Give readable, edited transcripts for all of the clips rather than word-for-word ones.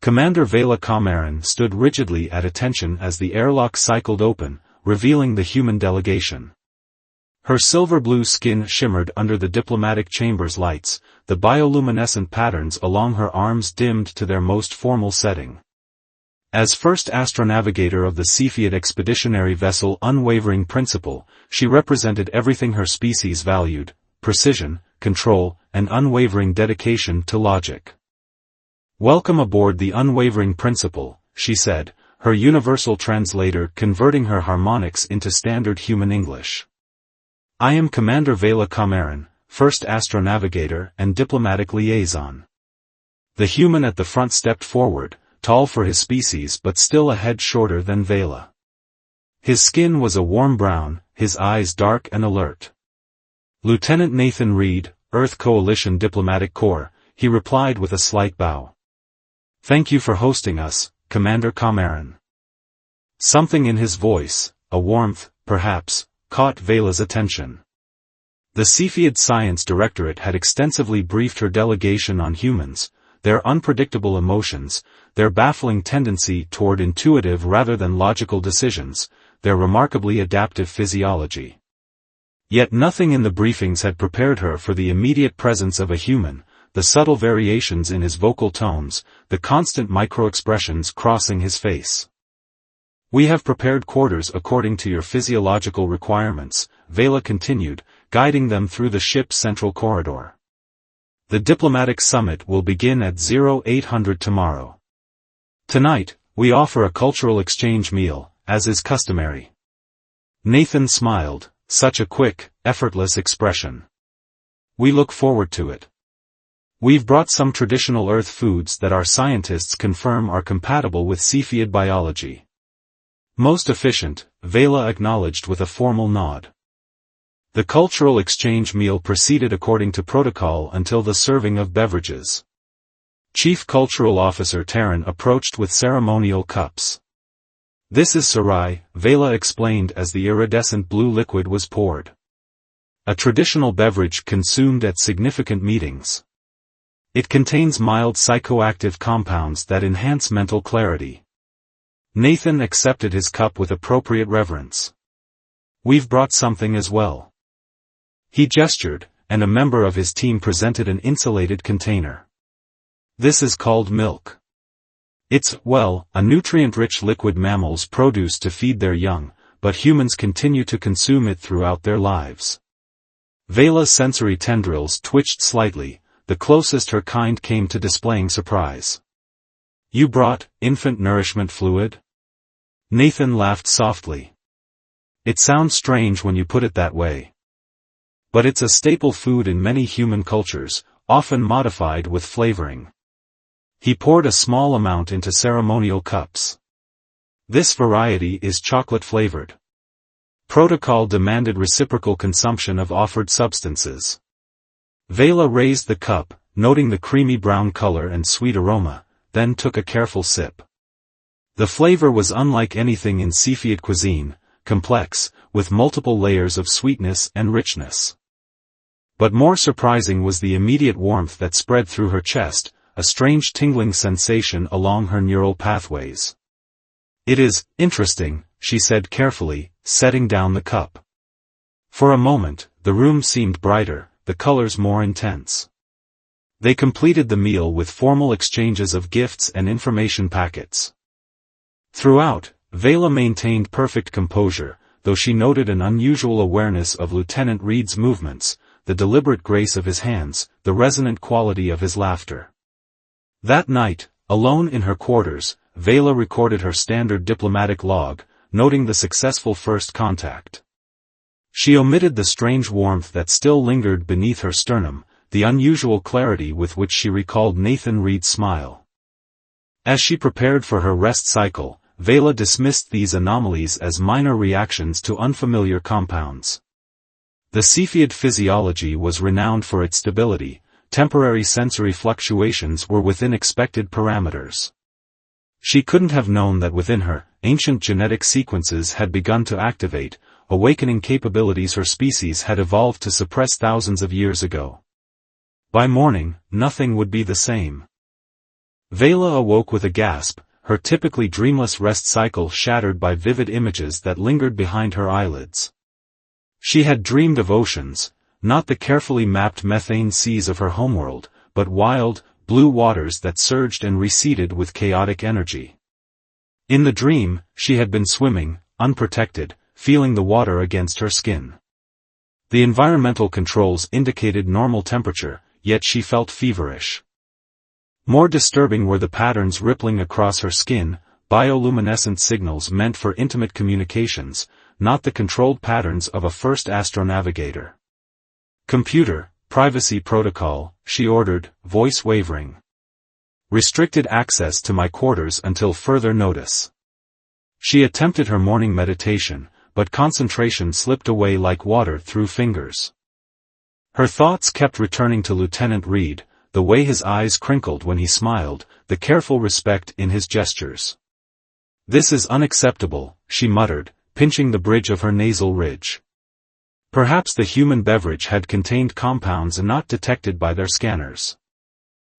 Commander Vela Kamaran stood rigidly at attention as the airlock cycled open, revealing the human delegation. Her silver-blue skin shimmered under the diplomatic chamber's lights, the bioluminescent patterns along her arms dimmed to their most formal setting. As first astronavigator of the Cepheid expeditionary vessel Unwavering Principle, she represented everything her species valued: precision, control, and unwavering dedication to logic. "Welcome aboard the Unwavering Principle," she said, her universal translator converting her harmonics into standard human English. "I am Commander Vela Kamaran, first astronavigator and diplomatic liaison." The human at the front stepped forward, tall for his species but still a head shorter than Vela. His skin was a warm brown, his eyes dark and alert. "Lieutenant Nathan Reed, Earth Coalition Diplomatic Corps," he replied with a slight bow. "Thank you for hosting us, Commander Kamaran." Something in his voice, a warmth, perhaps, caught Vela's attention. The Cepheid Science Directorate had extensively briefed her delegation on humans, their unpredictable emotions, their baffling tendency toward intuitive rather than logical decisions, their remarkably adaptive physiology. Yet nothing in the briefings had prepared her for the immediate presence of a human, the subtle variations in his vocal tones, the constant micro-expressions crossing his face. "We have prepared quarters according to your physiological requirements," Vela continued, guiding them through the ship's central corridor. "The diplomatic summit will begin at 0800 tomorrow. Tonight, we offer a cultural exchange meal, as is customary." Nathan smiled, such a quick, effortless expression. "We look forward to it. We've brought some traditional Earth foods that our scientists confirm are compatible with Cepheid biology." "Most efficient," Vela acknowledged with a formal nod. The cultural exchange meal proceeded according to protocol until the serving of beverages. Chief Cultural Officer Terran approached with ceremonial cups. "This is Sarai," Vela explained as the iridescent blue liquid was poured. "A traditional beverage consumed at significant meetings. It contains mild psychoactive compounds that enhance mental clarity." Nathan accepted his cup with appropriate reverence. "We've brought something as well." He gestured, and a member of his team presented an insulated container. "This is called milk. It's, well, a nutrient-rich liquid mammals produce to feed their young, but humans continue to consume it throughout their lives." Vela's sensory tendrils twitched slightly, the closest her kind came to displaying surprise. "You brought infant nourishment fluid?" Nathan laughed softly. "It sounds strange when you put it that way. But it's a staple food in many human cultures, often modified with flavoring." He poured a small amount into ceremonial cups. "This variety is chocolate-flavored. Protocol demanded reciprocal consumption of offered substances." Vela raised the cup, noting the creamy brown color and sweet aroma, then took a careful sip. The flavor was unlike anything in Cepheid cuisine, complex, with multiple layers of sweetness and richness. But more surprising was the immediate warmth that spread through her chest, a strange tingling sensation along her neural pathways. "It is interesting," she said carefully, setting down the cup. For a moment, the room seemed brighter, the colors more intense. They completed the meal with formal exchanges of gifts and information packets. Throughout, Vela maintained perfect composure, though she noted an unusual awareness of Lieutenant Reed's movements, the deliberate grace of his hands, the resonant quality of his laughter. That night, alone in her quarters, Vela recorded her standard diplomatic log, noting the successful first contact. She omitted the strange warmth that still lingered beneath her sternum, the unusual clarity with which she recalled Nathan Reed's smile. As she prepared for her rest cycle, Vela dismissed these anomalies as minor reactions to unfamiliar compounds. The Cepheid physiology was renowned for its stability, temporary sensory fluctuations were within expected parameters. She couldn't have known that within her, ancient genetic sequences had begun to activate, awakening capabilities her species had evolved to suppress thousands of years ago. By morning, nothing would be the same. Vela awoke with a gasp, her typically dreamless rest cycle shattered by vivid images that lingered behind her eyelids. She had dreamed of oceans, not the carefully mapped methane seas of her homeworld, but wild, blue waters that surged and receded with chaotic energy. In the dream, she had been swimming, unprotected, feeling the water against her skin. The environmental controls indicated normal temperature, yet she felt feverish. More disturbing were the patterns rippling across her skin, bioluminescent signals meant for intimate communications, not the controlled patterns of a first astronavigator. "Computer, privacy protocol," she ordered, voice wavering. "Restricted access to my quarters until further notice." She attempted her morning meditation, but concentration slipped away like water through fingers. Her thoughts kept returning to Lieutenant Reed, the way his eyes crinkled when he smiled, the careful respect in his gestures. "This is unacceptable," she muttered, pinching the bridge of her nasal ridge. Perhaps the human beverage had contained compounds not detected by their scanners.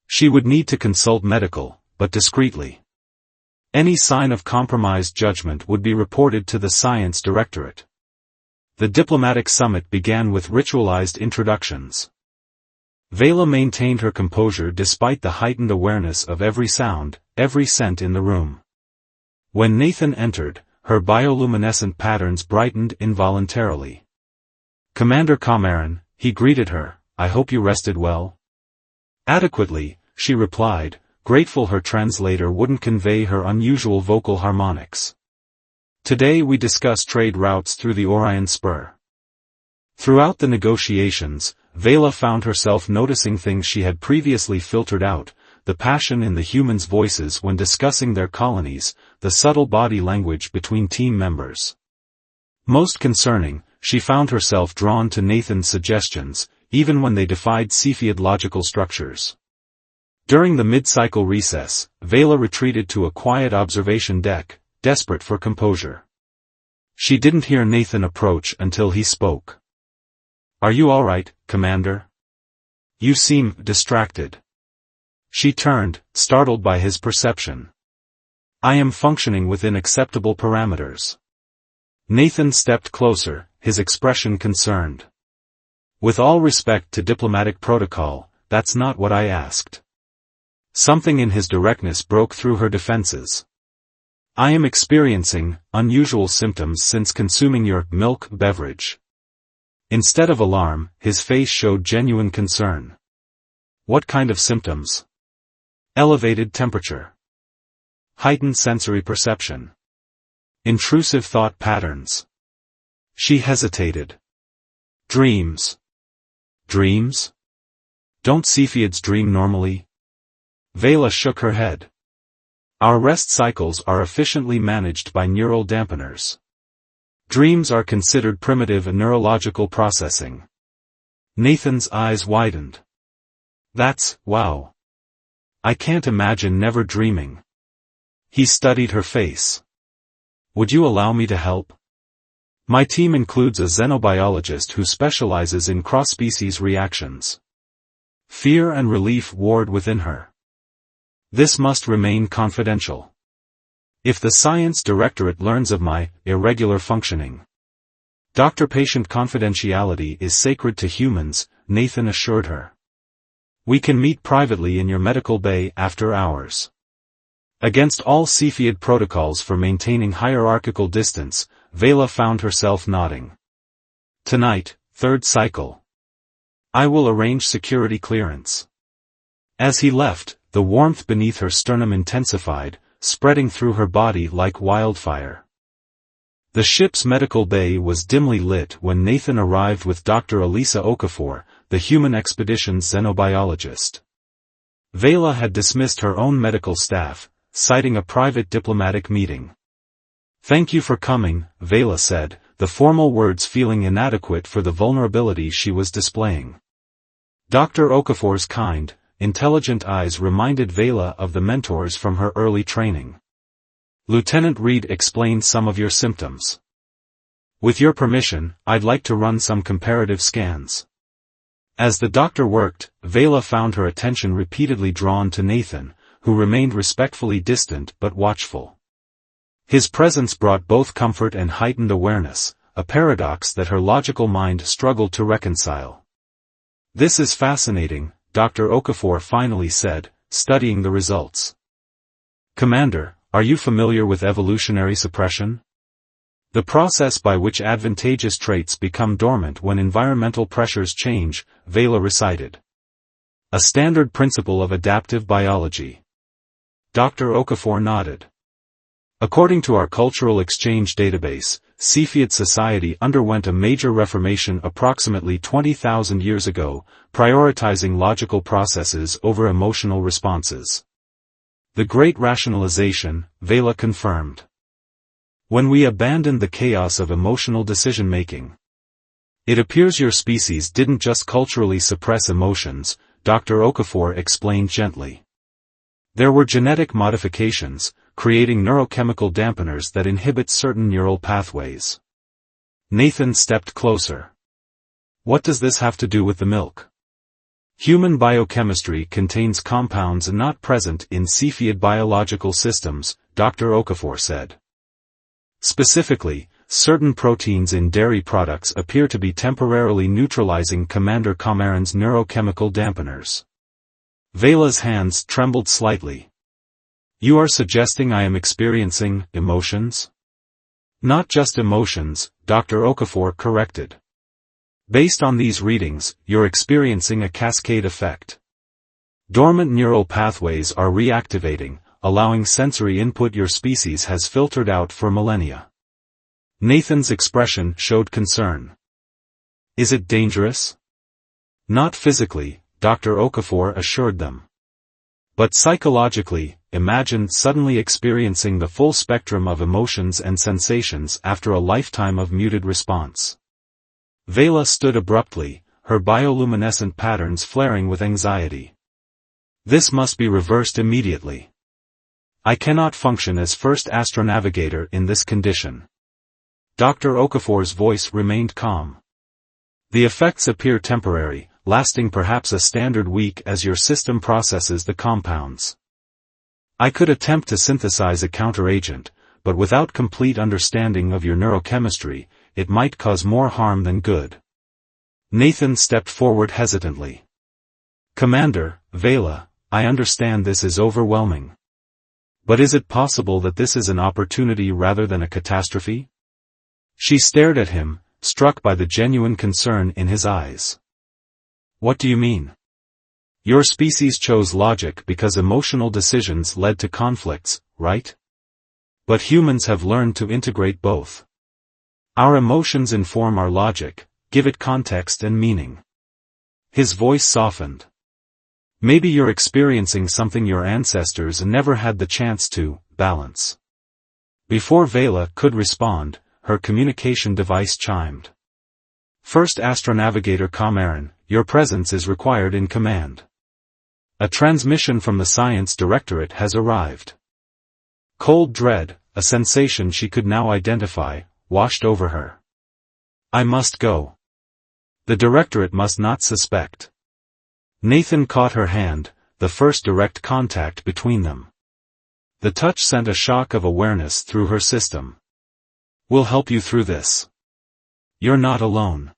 She would need to consult medical, but discreetly. Any sign of compromised judgment would be reported to the Science Directorate. The diplomatic summit began with ritualized introductions. Vela maintained her composure despite the heightened awareness of every sound, every scent in the room. When Nathan entered, her bioluminescent patterns brightened involuntarily. "Commander Kamaran," he greeted her, "I hope you rested well?" "Adequately," she replied, grateful her translator wouldn't convey her unusual vocal harmonics. "Today we discuss trade routes through the Orion Spur." Throughout the negotiations, Vela found herself noticing things she had previously filtered out, the passion in the humans' voices when discussing their colonies, the subtle body language between team members. Most concerning, she found herself drawn to Nathan's suggestions, even when they defied Cepheid logical structures. During the mid-cycle recess, Vela retreated to a quiet observation deck, desperate for composure. She didn't hear Nathan approach until he spoke. "Are you all right, Commander? You seem distracted." She turned, startled by his perception. "I am functioning within acceptable parameters." Nathan stepped closer, his expression concerned. "With all respect to diplomatic protocol, that's not what I asked." Something in his directness broke through her defenses. "I am experiencing unusual symptoms since consuming your milk beverage." Instead of alarm, his face showed genuine concern. "What kind of symptoms?" "Elevated temperature. Heightened sensory perception. Intrusive thought patterns." She hesitated. "Dreams." "Dreams? Don't Cepheids dream normally?" Vela shook her head. "Our rest cycles are efficiently managed by neural dampeners. Dreams are considered primitive neurological processing." Nathan's eyes widened. "That's, wow. I can't imagine never dreaming." He studied her face. "Would you allow me to help? My team includes a xenobiologist who specializes in cross-species reactions." Fear and relief warred within her. "This must remain confidential. If the Science Directorate learns of my irregular functioning." "Doctor-patient confidentiality is sacred to humans," Nathan assured her. "We can meet privately in your medical bay after hours." Against all Cepheid protocols for maintaining hierarchical distance, Vela found herself nodding. "Tonight, third cycle. I will arrange security clearance." As he left, the warmth beneath her sternum intensified, spreading through her body like wildfire. The ship's medical bay was dimly lit when Nathan arrived with Dr. Elisa Okafor, the human expedition's xenobiologist. Vela had dismissed her own medical staff, citing a private diplomatic meeting. "Thank you for coming," Vela said, the formal words feeling inadequate for the vulnerability she was displaying. Dr. Okafor's kind, intelligent eyes reminded Vela of the mentors from her early training. "Lieutenant Reed explained some of your symptoms. With your permission, I'd like to run some comparative scans." As the doctor worked, Vela found her attention repeatedly drawn to Nathan, who remained respectfully distant but watchful. His presence brought both comfort and heightened awareness, a paradox that her logical mind struggled to reconcile. "This is fascinating," Dr. Okafor finally said, studying the results. "Commander, are you familiar with evolutionary suppression? The process by which advantageous traits become dormant when environmental pressures change," Vela recited. "A standard principle of adaptive biology." Dr. Okafor nodded. "According to our cultural exchange database, Cepheid society underwent a major reformation approximately 20,000 years ago, prioritizing logical processes over emotional responses. The Great Rationalization," Vela confirmed. "When we abandoned the chaos of emotional decision-making. It appears your species didn't just culturally suppress emotions," Dr. Okafor explained gently. "There were genetic modifications, creating neurochemical dampeners that inhibit certain neural pathways." Nathan stepped closer. "What does this have to do with the milk?" "Human biochemistry contains compounds not present in Cepheid biological systems," Dr. Okafor said. "Specifically, certain proteins in dairy products appear to be temporarily neutralizing Commander Comarin's neurochemical dampeners." Vela's hands trembled slightly. "You are suggesting I am experiencing emotions?" "Not just emotions," Dr. Okafor corrected. "Based on these readings, you're experiencing a cascade effect. Dormant neural pathways are reactivating, allowing sensory input your species has filtered out for millennia." Nathan's expression showed concern. "Is it dangerous?" "Not physically," Dr. Okafor assured them. "But psychologically, imagine suddenly experiencing the full spectrum of emotions and sensations after a lifetime of muted response." Vela stood abruptly, her bioluminescent patterns flaring with anxiety. "This must be reversed immediately. I cannot function as first astronavigator in this condition." Dr. Okafor's voice remained calm. "The effects appear temporary, lasting perhaps a standard week as your system processes the compounds. I could attempt to synthesize a counteragent, but without complete understanding of your neurochemistry, it might cause more harm than good." Nathan stepped forward hesitantly. "Commander, Vela, I understand this is overwhelming. But is it possible that this is an opportunity rather than a catastrophe?" She stared at him, struck by the genuine concern in his eyes. "What do you mean?" "Your species chose logic because emotional decisions led to conflicts, right? But humans have learned to integrate both. Our emotions inform our logic, give it context and meaning." His voice softened. "Maybe you're experiencing something your ancestors never had the chance to balance." Before Vela could respond, her communication device chimed. "First Astronavigator Comarin, your presence is required in command. A transmission from the Science Directorate has arrived." Cold dread, a sensation she could now identify, washed over her. "I must go. The Directorate must not suspect." Nathan caught her hand, the first direct contact between them. The touch sent a shock of awareness through her system. "We'll help you through this. You're not alone."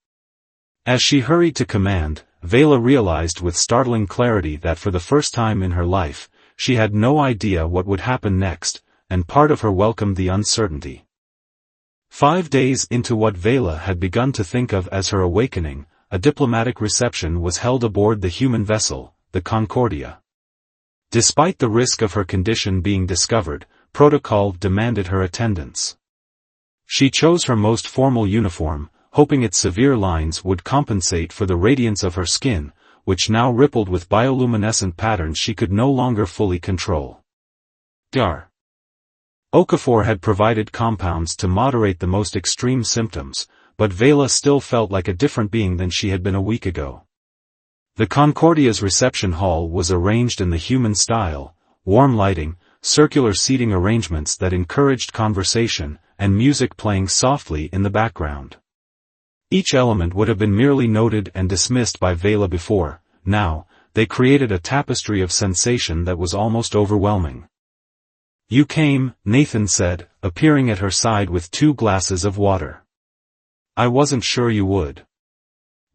As she hurried to command, Vela realized with startling clarity that for the first time in her life, she had no idea what would happen next, and part of her welcomed the uncertainty. 5 days into what Vela had begun to think of as her awakening, a diplomatic reception was held aboard the human vessel, the Concordia. Despite the risk of her condition being discovered, protocol demanded her attendance. She chose her most formal uniform, hoping its severe lines would compensate for the radiance of her skin, which now rippled with bioluminescent patterns she could no longer fully control. Dr. Okafor had provided compounds to moderate the most extreme symptoms, but Vela still felt like a different being than she had been a week ago. The Concordia's reception hall was arranged in the human style, warm lighting, circular seating arrangements that encouraged conversation, and music playing softly in the background. Each element would have been merely noted and dismissed by Vela before. Now, they created a tapestry of sensation that was almost overwhelming. "You came," Nathan said, appearing at her side with 2 glasses of water. "I wasn't sure you would."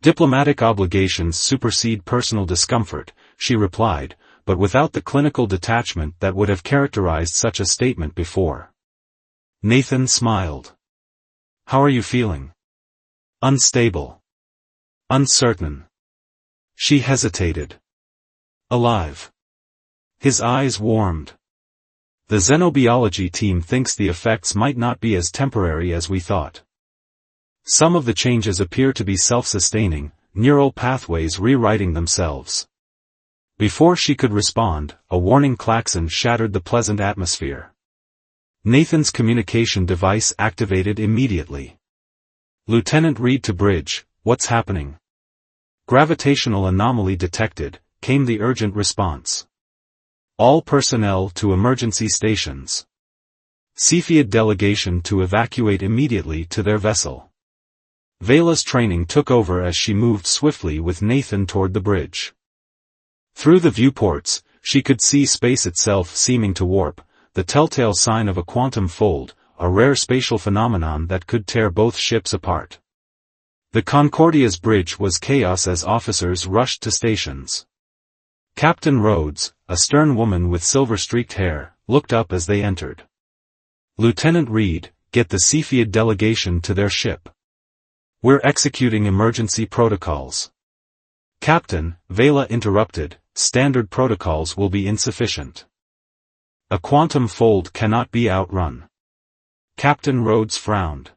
"Diplomatic obligations supersede personal discomfort," she replied, but without the clinical detachment that would have characterized such a statement before. Nathan smiled. "How are you feeling?" "Unstable. Uncertain." She hesitated. "Alive." His eyes warmed. "The xenobiology team thinks the effects might not be as temporary as we thought. Some of the changes appear to be self-sustaining, neural pathways rewriting themselves." Before she could respond, a warning klaxon shattered the pleasant atmosphere. Nathan's communication device activated immediately. "Lieutenant Reed to bridge, what's happening?" "Gravitational anomaly detected," came the urgent response. "All personnel to emergency stations. Cepheid delegation to evacuate immediately to their vessel." Vela's training took over as she moved swiftly with Nathan toward the bridge. Through the viewports, she could see space itself seeming to warp, the telltale sign of a quantum fold, a rare spatial phenomenon that could tear both ships apart. The Concordia's bridge was chaos as officers rushed to stations. Captain Rhodes, a stern woman with silver-streaked hair, looked up as they entered. "Lieutenant Reed, get the Cepheid delegation to their ship. We're executing emergency protocols." "Captain," Vela interrupted, "standard protocols will be insufficient. A quantum fold cannot be outrun." Captain Rhodes frowned.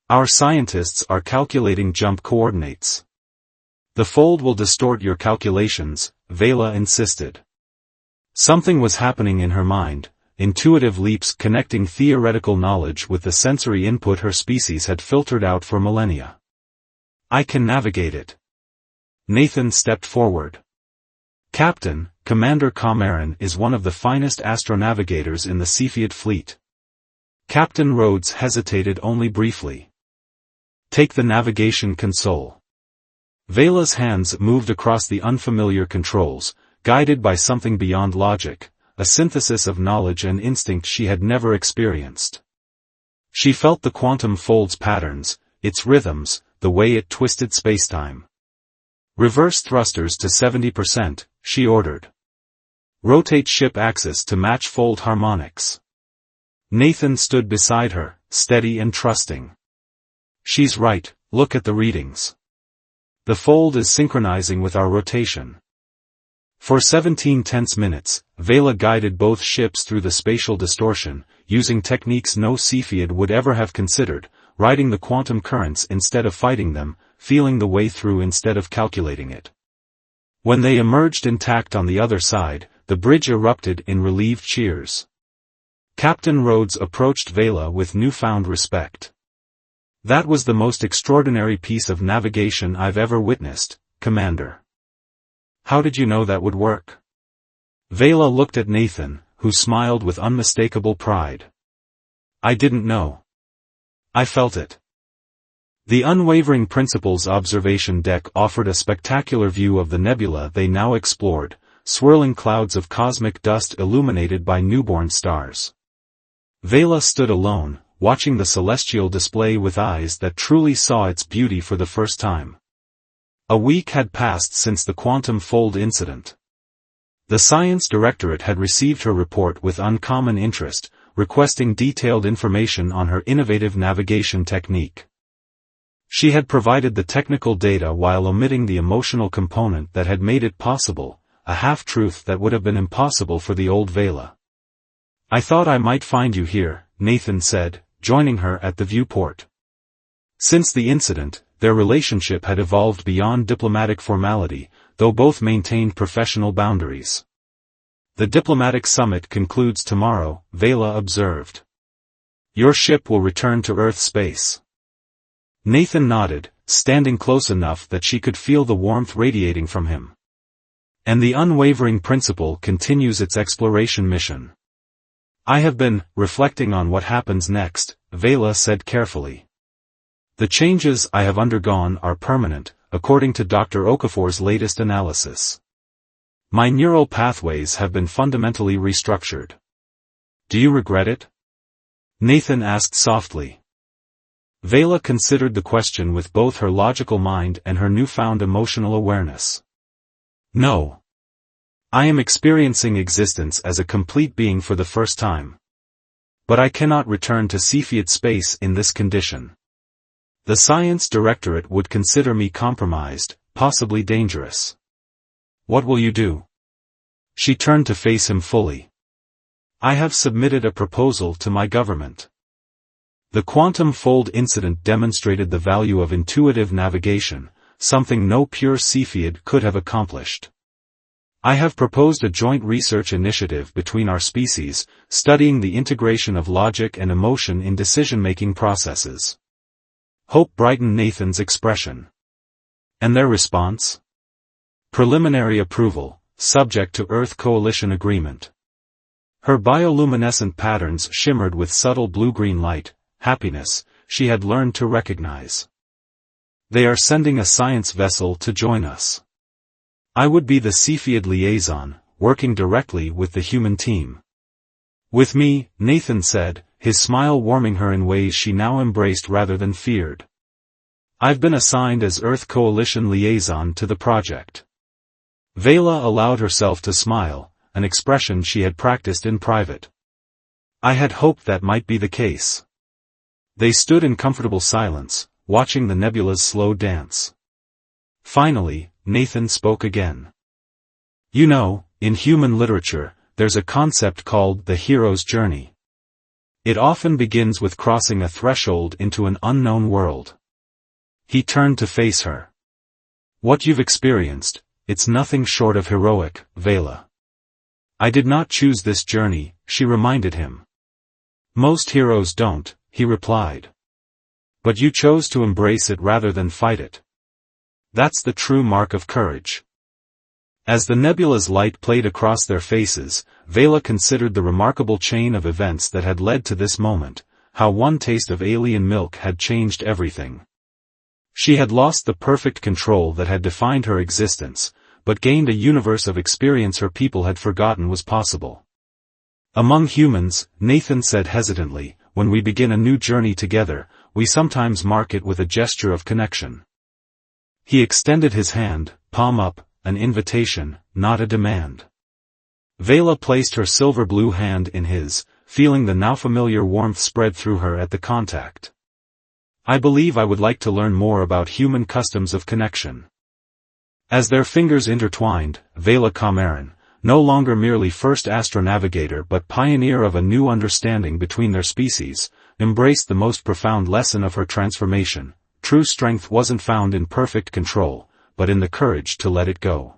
"Our scientists are calculating jump coordinates." "The fold will distort your calculations," Vela insisted. Something was happening in her mind, intuitive leaps connecting theoretical knowledge with the sensory input her species had filtered out for millennia. "I can navigate it." Nathan stepped forward. "Captain, Commander Comarin is one of the finest astronavigators in the Cepheid fleet." Captain Rhodes hesitated only briefly. "Take the navigation console." Vela's hands moved across the unfamiliar controls, guided by something beyond logic, a synthesis of knowledge and instinct she had never experienced. She felt the quantum fold's patterns, its rhythms, the way it twisted spacetime. "Reverse thrusters to 70%, she ordered. "Rotate ship axis to match fold harmonics." Nathan stood beside her, steady and trusting. "She's right, look at the readings. The fold is synchronizing with our rotation." For 17 tense minutes, Vela guided both ships through the spatial distortion, using techniques no Cepheid would ever have considered, riding the quantum currents instead of fighting them, feeling the way through instead of calculating it. When they emerged intact on the other side, the bridge erupted in relieved cheers. Captain Rhodes approached Vela with newfound respect. "That was the most extraordinary piece of navigation I've ever witnessed, Commander." "How did you know that would work?" Vela looked at Nathan, who smiled with unmistakable pride. "I didn't know. I felt it." The unwavering principles observation deck offered a spectacular view of the nebula they now explored, swirling clouds of cosmic dust illuminated by newborn stars. Vela stood alone, watching the celestial display with eyes that truly saw its beauty for the first time. A week had passed since the quantum fold incident. The Science Directorate had received her report with uncommon interest, requesting detailed information on her innovative navigation technique. She had provided the technical data while omitting the emotional component that had made it possible, a half-truth that would have been impossible for the old Vela. "I thought I might find you here," Nathan said, joining her at the viewport. Since the incident, their relationship had evolved beyond diplomatic formality, though both maintained professional boundaries. "The diplomatic summit concludes tomorrow," Vela observed. "Your ship will return to Earth space." Nathan nodded, standing close enough that she could feel the warmth radiating from him. "And the unwavering principle continues its exploration mission." "I have been reflecting on what happens next," Vela said carefully. "The changes I have undergone are permanent, according to Dr. Okafor's latest analysis. My neural pathways have been fundamentally restructured. Do you regret it? Nathan asked softly. Vela considered the question with both her logical mind and her newfound emotional awareness. No. I am experiencing existence as a complete being for the first time. But I cannot return to Cepheid space in this condition. The Science Directorate would consider me compromised, possibly dangerous. What will you do? She turned to face him fully. I have submitted a proposal to my government. The quantum fold incident demonstrated the value of intuitive navigation, something no pure Cepheid could have accomplished. I have proposed a joint research initiative between our species, studying the integration of logic and emotion in decision-making processes. Hope brightened Nathan's expression. And their response? Preliminary approval, subject to Earth Coalition agreement. Her bioluminescent patterns shimmered with subtle blue-green light, happiness, she had learned to recognize. They are sending a science vessel to join us. I would be the Cepheid liaison, working directly with the human team. With me, Nathan said, his smile warming her in ways she now embraced rather than feared. I've been assigned as Earth Coalition liaison to the project. Vela allowed herself to smile, an expression she had practiced in private. I had hoped that might be the case. They stood in comfortable silence, watching the nebula's slow dance. Finally, Nathan spoke again. You know, in human literature, there's a concept called the hero's journey. It often begins with crossing a threshold into an unknown world. He turned to face her. What you've experienced, it's nothing short of heroic, Vela. I did not choose this journey, she reminded him. Most heroes don't, he replied. But you chose to embrace it rather than fight it. That's the true mark of courage. As the nebula's light played across their faces, Vela considered the remarkable chain of events that had led to this moment, how one taste of alien milk had changed everything. She had lost the perfect control that had defined her existence, but gained a universe of experience her people had forgotten was possible. Among humans, Nathan said hesitantly, when we begin a new journey together, we sometimes mark it with a gesture of connection. He extended his hand, palm up, an invitation, not a demand. Vela placed her silver blue hand in his, feeling the now familiar warmth spread through her at the contact. I believe I would like to learn more about human customs of connection. As their fingers intertwined, Vela Cameron, no longer merely first astronavigator but pioneer of a new understanding between their species, embraced the most profound lesson of her transformation. True strength wasn't found in perfect control, but in the courage to let it go.